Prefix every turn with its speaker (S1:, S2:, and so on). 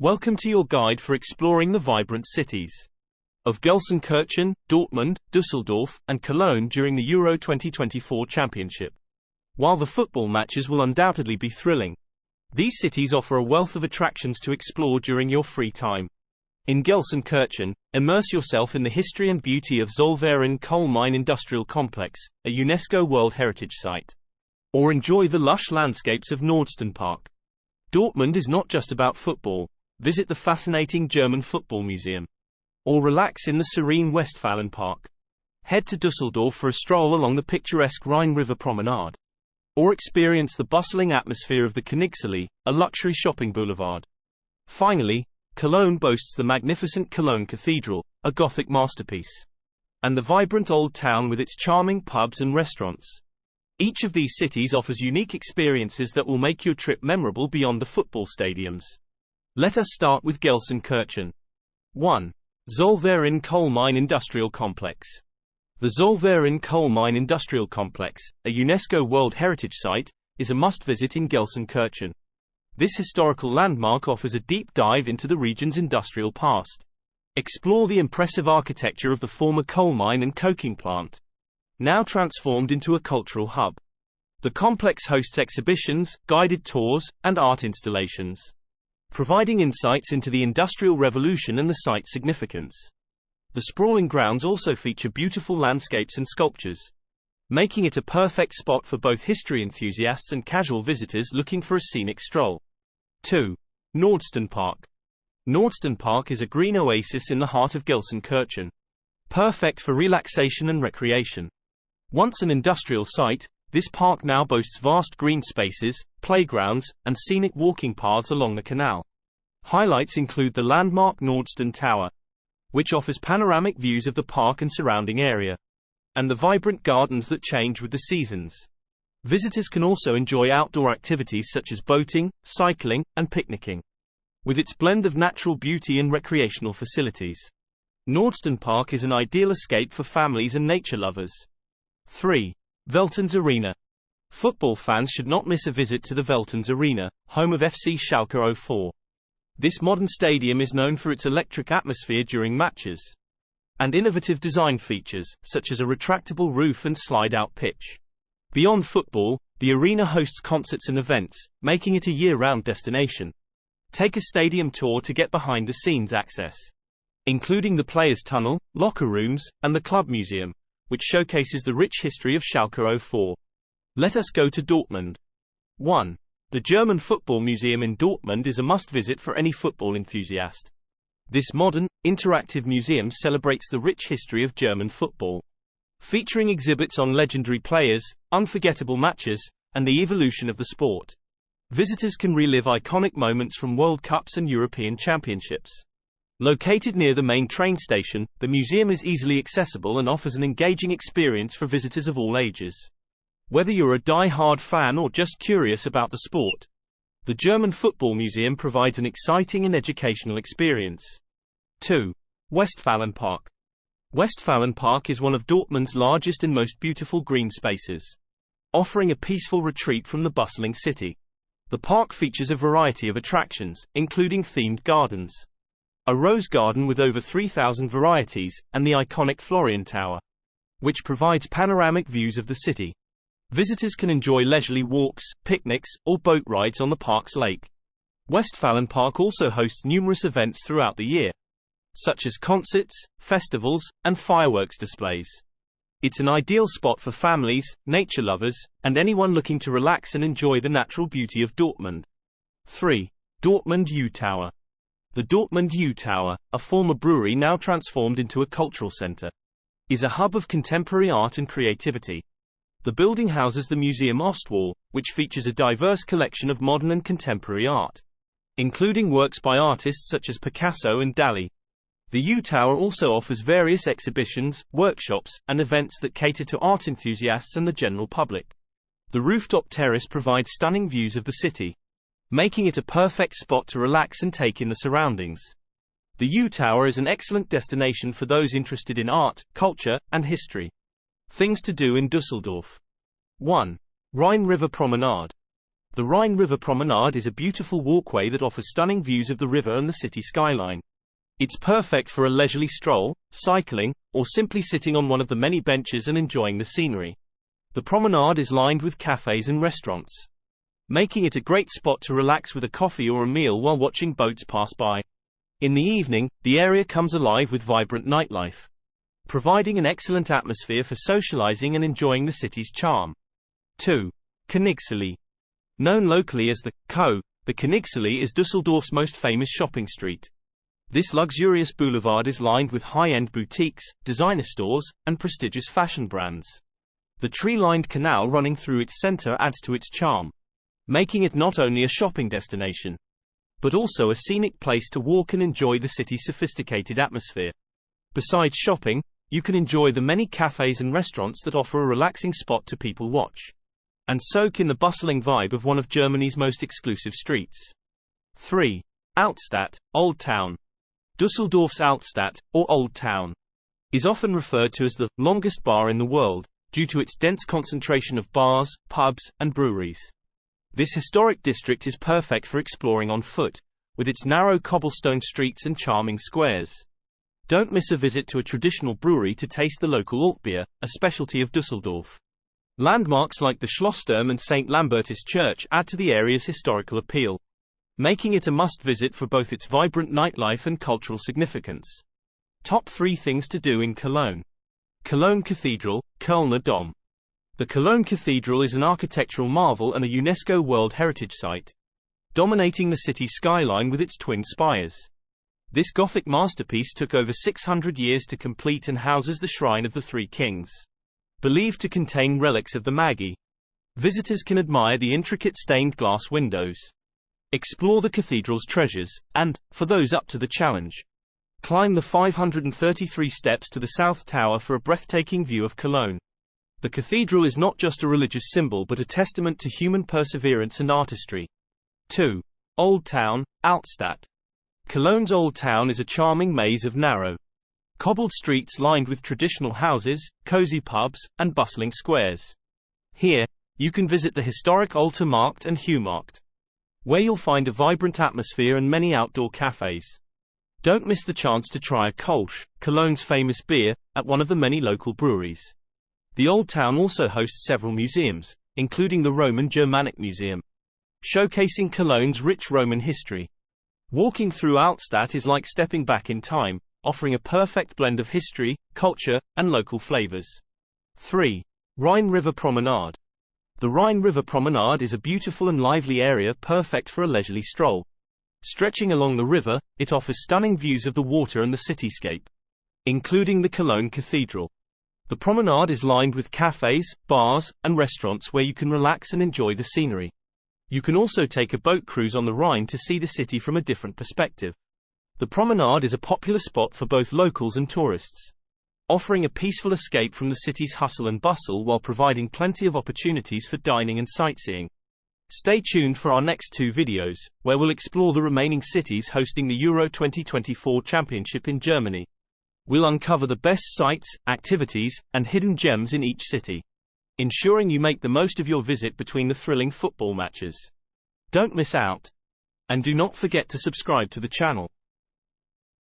S1: Welcome to your guide for exploring the vibrant cities of Gelsenkirchen, Dortmund, Düsseldorf, and Cologne during the Euro 2024 Championship. While the football matches will undoubtedly be thrilling, these cities offer a wealth of attractions to explore during your free time. In Gelsenkirchen, immerse yourself in the history and beauty of Zollverein Coal Mine Industrial Complex, a UNESCO World Heritage Site. Or enjoy the lush landscapes of Nordsternpark. Dortmund is not just about football. Visit the fascinating German Football Museum. Or relax in the serene Westfalenpark. Head to Düsseldorf for a stroll along the picturesque Rhine River Promenade. Or experience the bustling atmosphere of the Königsallee, a luxury shopping boulevard. Finally, Cologne boasts the magnificent Cologne Cathedral, a Gothic masterpiece. And the vibrant old town with its charming pubs and restaurants. Each of these cities offers unique experiences that will make your trip memorable beyond the football stadiums. Let us start with Gelsenkirchen. 1. Zollverein Coal Mine Industrial Complex. The Zollverein Coal Mine Industrial Complex, a UNESCO World Heritage Site, is a must-visit in Gelsenkirchen. This historical landmark offers a deep dive into the region's industrial past. Explore the impressive architecture of the former coal mine and coking plant, now transformed into a cultural hub. The complex hosts exhibitions, guided tours, and art installations, providing insights into the Industrial Revolution and the site's significance. The sprawling grounds also feature beautiful landscapes and sculptures, making it a perfect spot for both history enthusiasts and casual visitors looking for a scenic stroll. 2. Nordsternpark. Nordsternpark is a green oasis in the heart of Gelsenkirchen, perfect for relaxation and recreation. Once an industrial site, this park now boasts vast green spaces, playgrounds, and scenic walking paths along the canal. Highlights include the landmark Nordstern Tower, which offers panoramic views of the park and surrounding area, and the vibrant gardens that change with the seasons. Visitors can also enjoy outdoor activities such as boating, cycling, and picnicking. With its blend of natural beauty and recreational facilities, Nordsternpark is an ideal escape for families and nature lovers. 3. Veltins Arena. Football fans should not miss a visit to the Veltins Arena, home of FC Schalke 04. This modern stadium is known for its electric atmosphere during matches and innovative design features, such as a retractable roof and slide-out pitch. Beyond football, the arena hosts concerts and events, making it a year-round destination. Take a stadium tour to get behind-the-scenes access, including the Players' Tunnel, locker rooms, and the Club Museum, which showcases the rich history of Schalke 04. Let us go to Dortmund. 1. The German Football Museum in Dortmund is a must-visit for any football enthusiast. This modern, interactive museum celebrates the rich history of German football, featuring exhibits on legendary players, unforgettable matches, and the evolution of the sport. Visitors can relive iconic moments from World Cups and European Championships. Located near the main train station, the museum is easily accessible and offers an engaging experience for visitors of all ages. Whether you're a die-hard fan or just curious about the sport, the German Football Museum provides an exciting and educational experience. 2. Westfalenpark. Westfalenpark is one of Dortmund's largest and most beautiful green spaces, offering a peaceful retreat from the bustling city. The park features a variety of attractions, including themed gardens, a rose garden with over 3,000 varieties, and the iconic Florian Tower, which provides panoramic views of the city. Visitors can enjoy leisurely walks, picnics, or boat rides on the park's lake. Westfalenpark also hosts numerous events throughout the year, such as concerts, festivals, and fireworks displays. It's an ideal spot for families, nature lovers, and anyone looking to relax and enjoy the natural beauty of Dortmund. 3. Dortmund U-Tower. The Dortmund U-Tower, a former brewery now transformed into a cultural center, is a hub of contemporary art and creativity. The building houses the Museum Ostwall, which features a diverse collection of modern and contemporary art, including works by artists such as Picasso and Dalí. The U-Tower also offers various exhibitions, workshops, and events that cater to art enthusiasts and the general public. The rooftop terrace provides stunning views of the city, making it a perfect spot to relax and take in the surroundings. The U-Tower is an excellent destination for those interested in art, culture, and history. Things to do in Düsseldorf. 1. Rhine River Promenade. The Rhine River Promenade is a beautiful walkway that offers stunning views of the river and the city skyline. It's perfect for a leisurely stroll, cycling, or simply sitting on one of the many benches and enjoying the scenery. The promenade is lined with cafes and restaurants, making it a great spot to relax with a coffee or a meal while watching boats pass by. In the evening, the area comes alive with vibrant nightlife, providing an excellent atmosphere for socializing and enjoying the city's charm. 2. Königsallee. Known locally as the Königsallee is Düsseldorf's most famous shopping street. This luxurious boulevard is lined with high-end boutiques, designer stores, and prestigious fashion brands. The tree-lined canal running through its center adds to its charm, making it not only a shopping destination, but also a scenic place to walk and enjoy the city's sophisticated atmosphere. Besides shopping, you can enjoy the many cafes and restaurants that offer a relaxing spot to people watch and soak in the bustling vibe of one of Germany's most exclusive streets. 3. Altstadt, Old Town. Düsseldorf's Altstadt, or Old Town, is often referred to as the longest bar in the world, due to its dense concentration of bars, pubs, and breweries. This historic district is perfect for exploring on foot, with its narrow cobblestone streets and charming squares. Don't miss a visit to a traditional brewery to taste the local Altbier, a specialty of Düsseldorf. Landmarks like the Schlossturm and St. Lambertus Church add to the area's historical appeal, making it a must-visit for both its vibrant nightlife and cultural significance. Top 3 things to do in Cologne. Cologne Cathedral, Kölner Dom. The Cologne Cathedral is an architectural marvel and a UNESCO World Heritage Site, dominating the city's skyline with its twin spires. This Gothic masterpiece took over 600 years to complete and houses the Shrine of the Three Kings, believed to contain relics of the Magi. Visitors can admire the intricate stained glass windows, explore the cathedral's treasures, and, for those up to the challenge, climb the 533 steps to the South Tower for a breathtaking view of Cologne. The cathedral is not just a religious symbol but a testament to human perseverance and artistry. 2. Old Town, Altstadt. Cologne's Old Town is a charming maze of narrow, cobbled streets lined with traditional houses, cozy pubs, and bustling squares. Here, you can visit the historic Alter Markt and Heumarkt, where you'll find a vibrant atmosphere and many outdoor cafes. Don't miss the chance to try a Kolsch, Cologne's famous beer, at one of the many local breweries. The Old Town also hosts several museums, including the Roman Germanic Museum, showcasing Cologne's rich Roman history. Walking through Altstadt is like stepping back in time, offering a perfect blend of history, culture, and local flavors. 3. Rhine River Promenade. The Rhine River Promenade is a beautiful and lively area perfect for a leisurely stroll. Stretching along the river, it offers stunning views of the water and the cityscape, including the Cologne Cathedral. The promenade is lined with cafes, bars, and restaurants where you can relax and enjoy the scenery. You can also take a boat cruise on the Rhine to see the city from a different perspective. The promenade is a popular spot for both locals and tourists, offering a peaceful escape from the city's hustle and bustle while providing plenty of opportunities for dining and sightseeing. Stay tuned for our next 2 videos, where we'll explore the remaining cities hosting the Euro 2024 Championship in Germany. We'll uncover the best sights, activities, and hidden gems in each city, ensuring you make the most of your visit between the thrilling football matches. Don't miss out. And do not forget to subscribe to the channel.